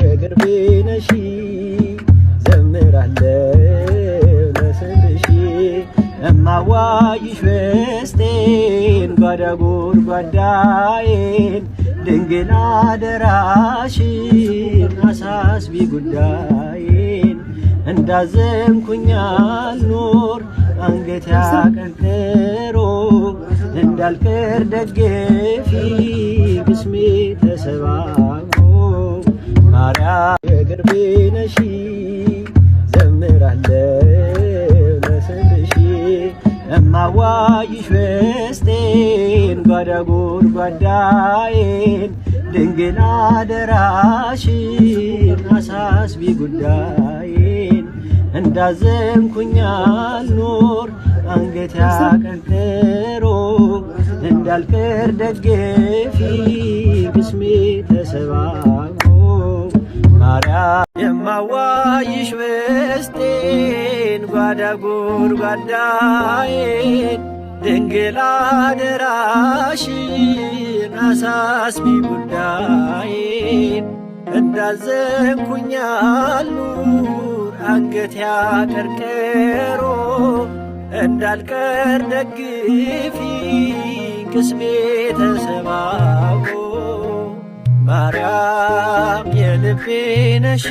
የቅርቤ ነሽ ዘምራለሁ ለስምሽ እማዋይሽ ውስጤን ጓዳ ጎድጓዳዬን ድንግል አደራሽን አሳስቢ ጉዳዬን እንዳዘንኩኝ አልኖር አንገት ያቀርቅሮ እንዳልቀር ደግፊ ቅስሜ ተሰባብሮ ማርያም የቅርቤ ነሽ ዘምራለሁ ለስምሽ እማዋይሽ ውስጤን ጓዳ ጎድጓዳዬን ድንግል አደራሽን አሳስቢ ጉዳዬን እንዳዘንኩኝ አልኖር አንገት ያቀርቅሮ እንዳልቀር ደግፊ ቅስሜ ተሰባብሮ ማርያም የማዋይሽ ውስጤን ጓዳ ጎድጓዳዬን ድንግል አደራሽን አሳስቢ ጉዳዬን እንዳዘንኩኝ አልኑር አንገት ያቀርቅሮ እንዳልቀር ደግፊ ቅስሜ ተሰባብሮ ማርያም የልቤ ነሽ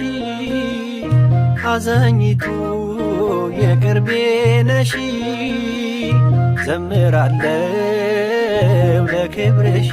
አዛኝቱ የቅርቤ ነሽ ዘምራለሁ ለክብርሽ